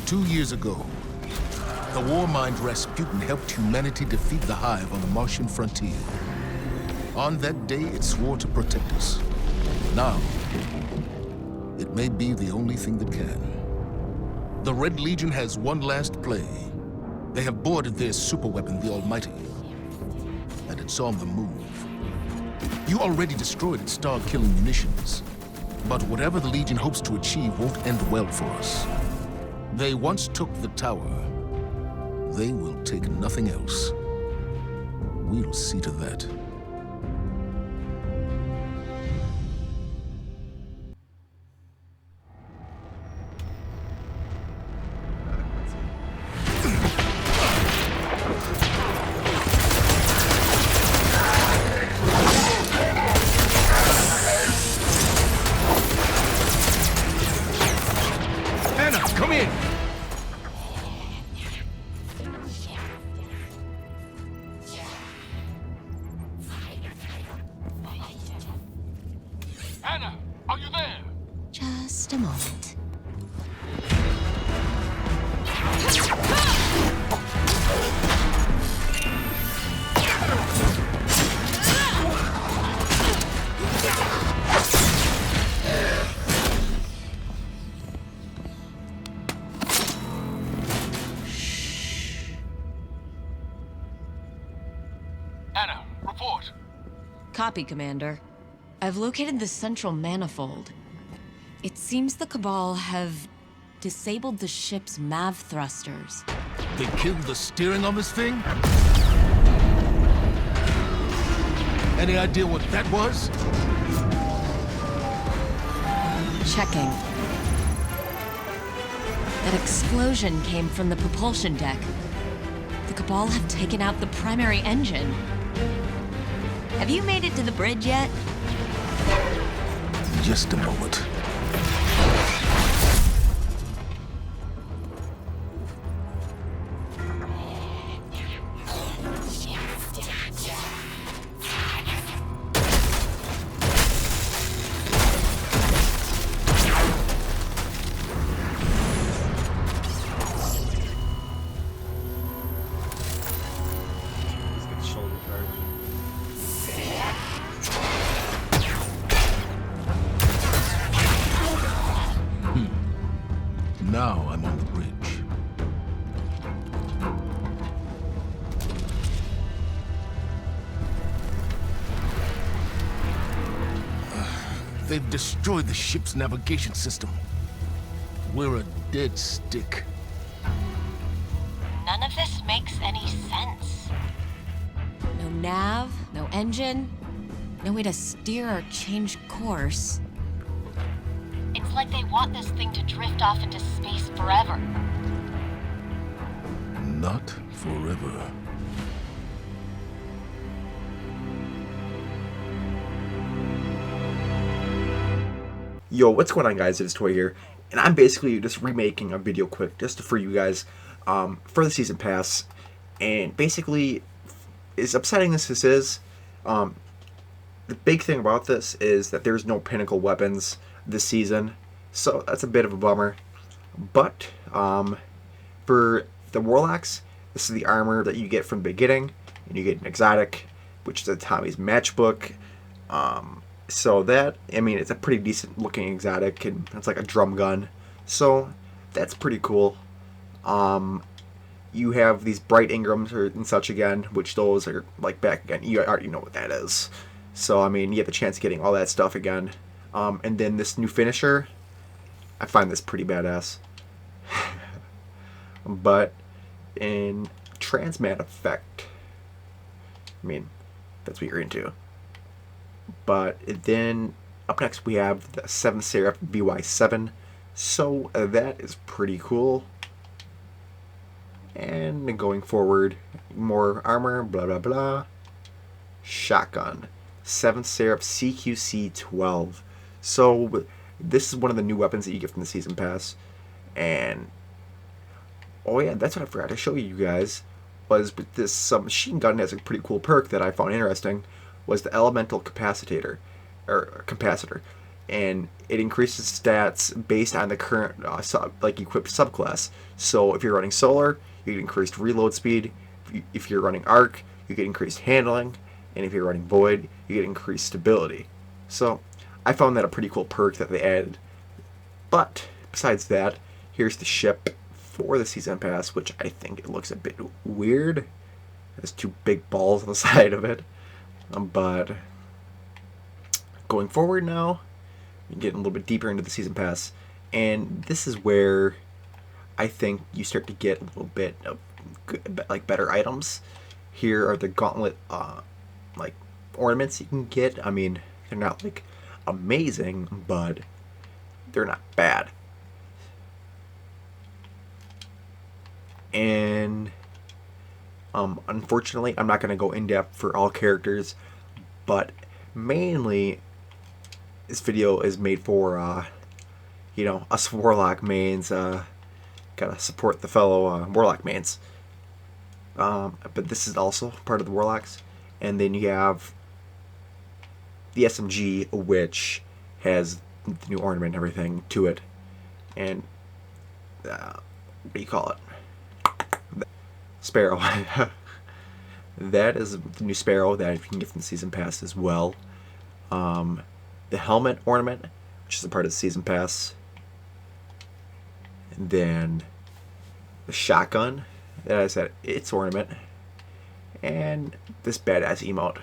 2 years ago, the war-mind Rasputin helped humanity defeat the Hive on the Martian frontier. On that day, it swore to protect us. Now, it may be the only thing that can. The Red Legion has one last play. They have boarded their superweapon, the Almighty, and it's on the move. You already destroyed its star-killing munitions, but whatever the Legion hopes to achieve won't end well for us. They once took the tower. They will take nothing else. We'll see to that. Anna, come in! Anna, are you there? Just a moment. Anna, report. Copy, Commander. I've located the central manifold. It seems the Cabal have disabled the ship's MAV thrusters. They killed the steering on this thing? Any idea what that was? Checking. That explosion came from the propulsion deck. The Cabal have taken out the primary engine. Have you made it to the bridge yet? Just a moment. Now I'm on the bridge. They've destroyed the ship's navigation system. We're a dead stick. None of this makes any sense. No nav, no engine, no way to steer or change course. It's like they want this thing to drift off into space forever. Not forever. Yo, what's going on, guys? It's Toy here, and I'm basically just remaking a video quick just for you guys for the season pass. And basically, as upsetting as this is, the big thing about this is that there's no pinnacle weapons this season, so that's a bit of a bummer. But for the Warlocks, this is the armor that you get from the beginning, and you get an exotic, which is a Tommy's matchbook. So that, I mean, it's a pretty decent looking exotic, and it's like a drum gun, so that's pretty cool. You have these bright Ingrams and such again, which those are like back again. You already know what that is. So I mean, you have the chance of getting all that stuff again. And then this new finisher, I find this pretty badass. But in transmat effect, I mean, that's what you're into. But then up next we have the 7th Seraph VY7. So that is pretty cool. And going forward, more armor, blah blah blah. Shotgun, 7th Seraph CQC-12. So this is one of the new weapons that you get from the season pass. And oh yeah, that's what I forgot to show you guys. Was this machine gun has a pretty cool perk that I found interesting. Was the elemental capacitor. and it increases stats based on the current equipped subclass. So if you're running solar, you get increased reload speed. If you're running arc, you get increased handling, and if you're running void, you get increased stability. So I found that a pretty cool perk that they added. But besides that, here's the ship for the season pass, which I think it looks a bit weird. There's two big balls on the side of it. But going forward now, we're getting a little bit deeper into the season pass, and this is where I think you start to get a little bit of good, like better items. Here are the gauntlet like ornaments you can get. I mean, they're not like amazing, but they're not bad. And unfortunately, I'm not going to go in depth for all characters, but mainly this video is made for you know, us Warlock mains. Gotta support the fellow Warlock mains. But this is also part of the Warlocks. And then you have the SMG, which has the new ornament and everything to it. And what do you call it? Sparrow. That is the new Sparrow that you can get from the season pass as well. The helmet ornament, which is a part of the season pass. And then the shotgun that has its ornament, and this badass emote.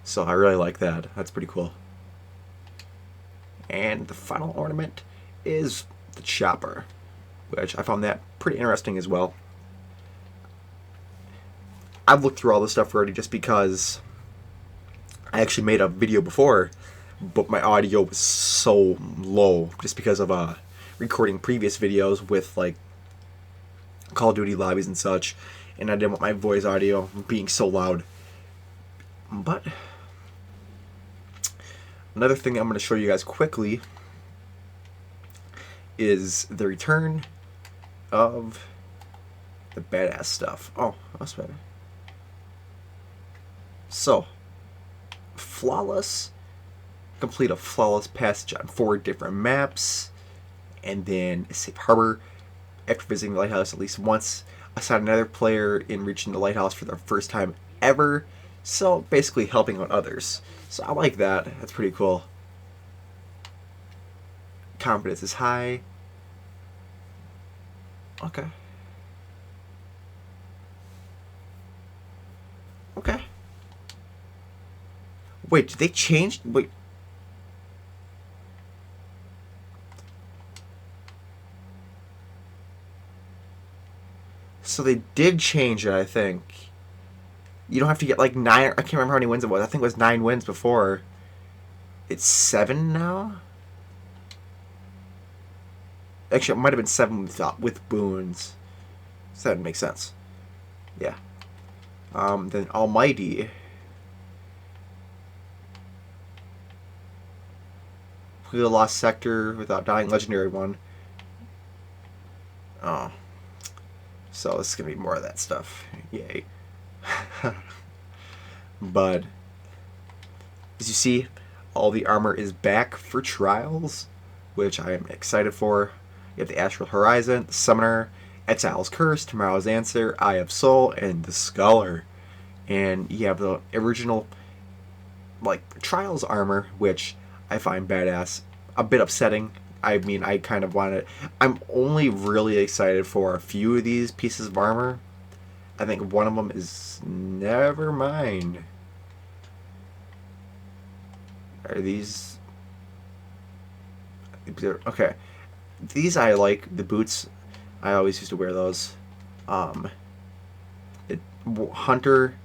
So I really like that. That's pretty cool. And the final ornament is the chopper, which I found that pretty interesting as well. I've looked through all this stuff already just because I actually made a video before, but my audio was so low just because of recording previous videos with like Call of Duty lobbies and such, and I didn't want my voice audio being so loud. But another thing I'm going to show you guys quickly is the return of the badass stuff. Oh, that's better. So, flawless. Complete a flawless passage on 4 different maps, and then a safe harbor after visiting the lighthouse at least once. Assign another player in reaching the lighthouse for their first time ever. So basically helping out others. So I like that. That's pretty cool. Confidence is high. Okay. Okay. Wait, did they change? Wait. So they did change it, I think. You don't have to get like 9, I can't remember how many wins it was. I think it was 9 wins before. It's 7 now? Actually, it might have been 7 with boons. So that makes sense. Yeah. Then Almighty. Complete a lost sector without dying. Legendary one. Oh. So this is going to be more of that stuff. Yay. But as you see, all the armor is back for trials, which I am excited for. You have the Astral Horizon, the Summoner, Exile's Curse, Tomorrow's Answer, Eye of Soul, and the Scholar. And you have the original like trials armor, which I find badass. A bit upsetting. I mean, I kind of want it. I'm only really excited for a few of these pieces of armor. I think one of them is never mind. Are these okay? These I like. The boots, I always used to wear those. Hunter,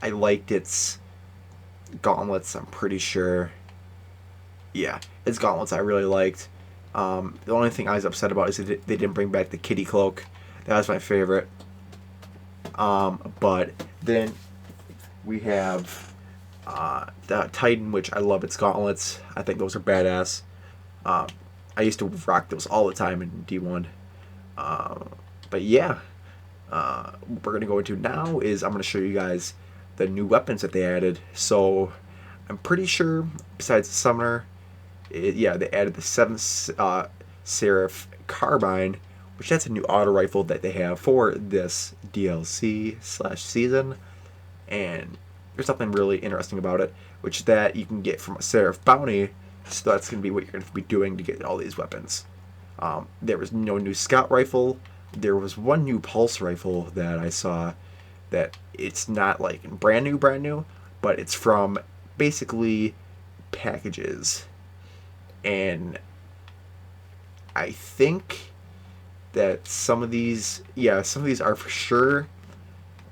I liked its gauntlets. I'm pretty sure. Yeah, its gauntlets I really liked. The only thing I was upset about is they didn't bring back the kitty cloak. That was my favorite. But then we have the Titan, which I love its gauntlets. I think those are badass. I used to rock those all the time in D1. But yeah, what we're going to go into now is I'm going to show you guys the new weapons that they added. So I'm pretty sure, besides the summoner, yeah, they added the 7th Seraph Carbine, which that's a new auto rifle that they have for this DLC/season. And there's something really interesting about it, which that you can get from a Seraph bounty. So that's going to be what you're going to be doing to get all these weapons. There was no new scout rifle. There was one new pulse rifle that I saw that it's not like brand new, but it's from basically packages. And I think that some of these are for sure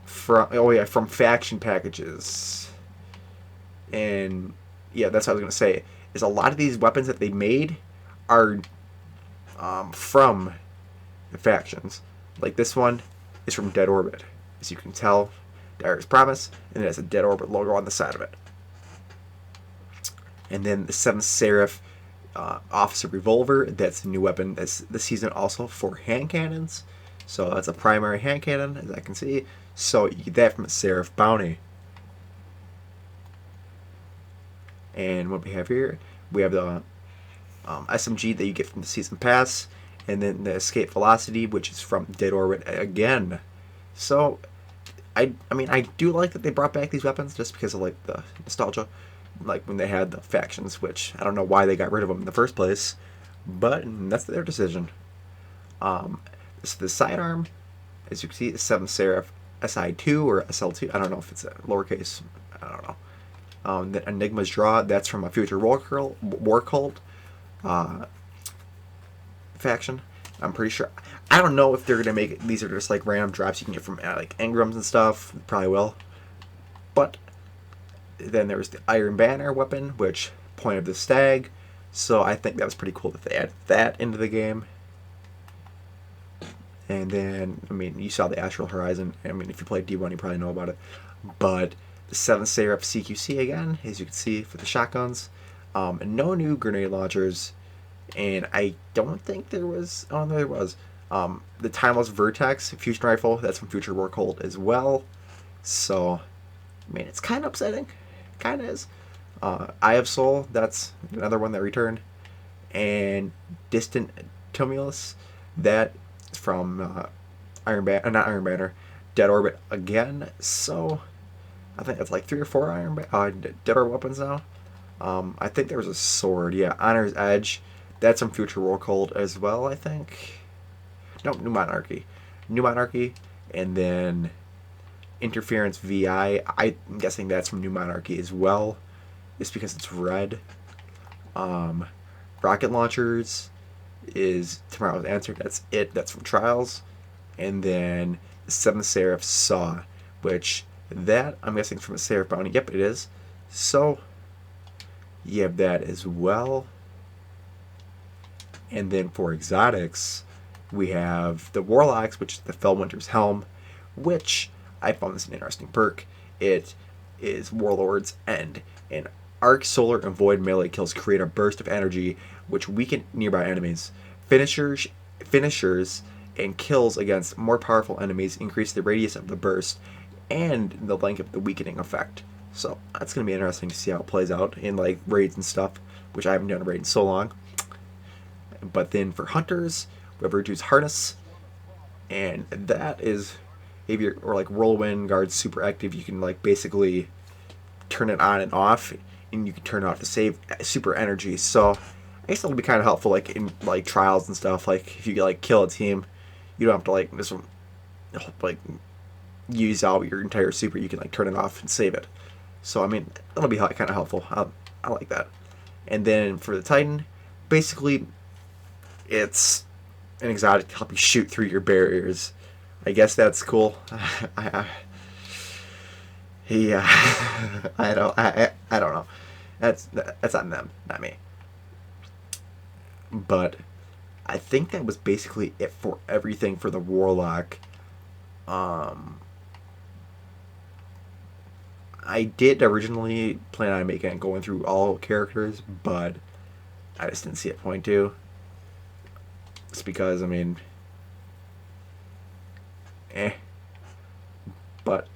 from faction packages. And yeah, that's what I was going to say. Is a lot of these weapons that they made are from the factions. Like this one is from Dead Orbit. As you can tell, Dire's Promise, and it has a Dead Orbit logo on the side of it. And then the 7th Seraph Officer Revolver, that's the new weapon this season also for hand cannons. So that's a primary hand cannon, as I can see. So you get that from a Seraph Bounty. And what we have here, we have the SMG that you get from the Season Pass, and then the Escape Velocity, which is from Dead Orbit again. So, I mean, I do like that they brought back these weapons just because of, like, the nostalgia. Like, when they had the factions, which I don't know why they got rid of them in the first place, but that's their decision. This is the sidearm. As you can see, the 7th Seraph SI2 or SL2. I don't know if it's a lowercase. I don't know. The Enigma's Draw, that's from a Future War Cult faction. I'm pretty sure. I don't know if they're gonna make it. These are just like random drops you can get from like engrams and stuff. Probably will. But then there was the Iron Banner weapon, which pointed the stag. So I think that was pretty cool that they added that into the game. And then, I mean, you saw the Astral Horizon. I mean, if you played D1, you probably know about it. But the 7th Seraph CQC again, as you can see, for the shotguns. No new grenade launchers. And I don't think there was... Oh, no, there was. The Timeless Vertex Fusion Rifle, that's from Future War Cult as well. So, I mean, it's kind of upsetting. Kind of is. Eye of Soul, that's another one that returned. And Distant Tumulus, that is from Iron Banner, not Iron Banner, Dead Orbit again. So, I think it's like 3 or 4 Dead Orbit weapons now. I think there was a sword, yeah, Honor's Edge. That's from Future War Cult as well, I think. No, New Monarchy. New Monarchy, and then Interference VI. I'm guessing that's from New Monarchy as well. It's because it's red. Rocket Launchers is Tomorrow's Answer. That's it. That's from Trials. And then the 7th Seraph Saw, which that, I'm guessing, from a Seraph Bounty. Yep, it is. So, you have that as well. And then for exotics, we have the Warlocks, which is the Fellwinter's Helm, which I found this an interesting perk. It is Warlord's End. And Arc, Solar, and Void melee kills create a burst of energy which weaken nearby enemies. Finishers, and kills against more powerful enemies increase the radius of the burst and the length of the weakening effect. So that's going to be interesting to see how it plays out in like raids and stuff, which I haven't done a raid in so long. But then for hunters, we have Reduce Harness, and that is, if you're, or like Whirlwind Guard super active, you can like basically turn it on and off, and you can turn it off to save super energy. So I guess it'll be kind of helpful, like in like trials and stuff. Like if you like kill a team, you don't have to like like use out your entire super. You can like turn it off and save it. So I mean, that'll be kind of helpful. I like that. And then for the Titan, basically, it's an exotic to help you shoot through your barriers. I guess that's cool. Yeah, I don't know. That's on them, not me. But I think that was basically it for everything for the Warlock. I did originally plan on making it going through all characters, but I just didn't see a point to. It's because, I mean, But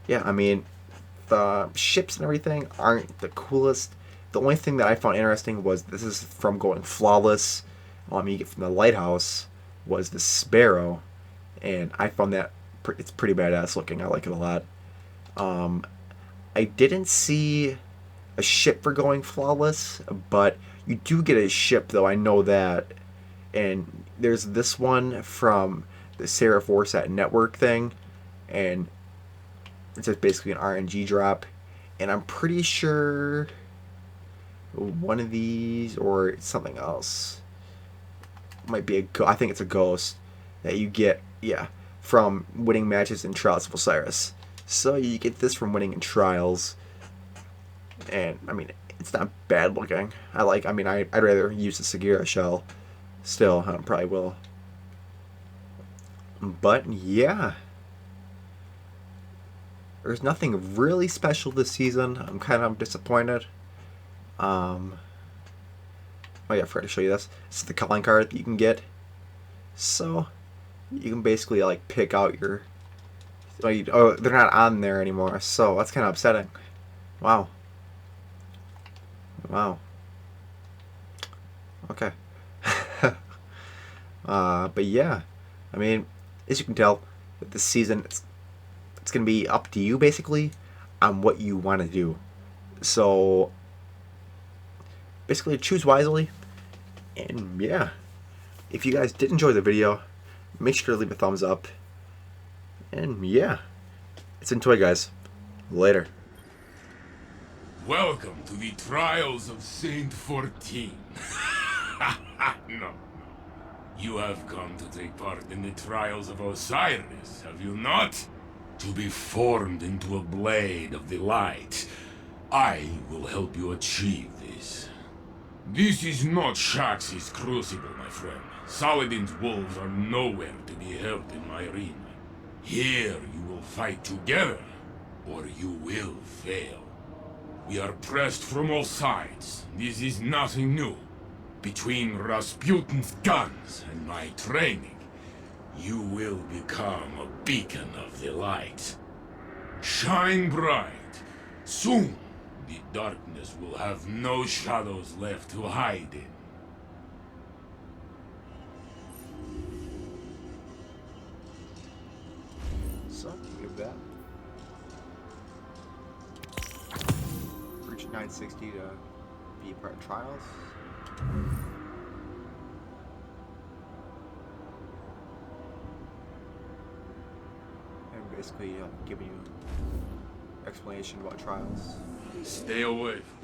yeah, I mean, the ships and everything aren't the coolest. The only thing that I found interesting was this is from going flawless. You get from the lighthouse was the Sparrow, and I found that it's pretty badass looking. I like it a lot. I didn't see a ship for going flawless, but you do get a ship though. I know that, and there's this one from the Seraph Warsat network thing, and it's just basically an RNG drop, and I'm pretty sure one of these or it's something else might be I think it's a ghost that you get, yeah, from winning matches in Trials of Osiris. So you get this from winning in Trials, and I mean it's not bad looking. I'd rather use the Sagira shell still. I probably will, but yeah, there's nothing really special this season. I'm kind of disappointed. Oh yeah, I forgot to show you this. This is the calling card that you can get. So you can basically like pick out your. Oh, they're not on there anymore. So that's kind of upsetting. Wow. Wow. Okay. But yeah, I mean, as you can tell, this season it's gonna be up to you basically on what you want to do. So basically choose wisely, and yeah, if you guys did enjoy the video, make sure to leave a thumbs up, and yeah, it's Entoy, guys. Later. Welcome to the Trials of Saint 14. No. You have come to take part in the Trials of Osiris, have you not? To be formed into a blade of the light. I will help you achieve this. This is not Shax's crucible, my friend. Saladin's wolves are nowhere to be held in my arena. Here you will fight together, or you will fail. We are pressed from all sides. This is nothing new. Between Rasputin's guns and my training, you will become a beacon of the light. Shine bright. Soon, the darkness will have no shadows left to hide in. So, give that. Reach 960 to be a part of Trials. And basically giving you explanation about Trials. Stay away from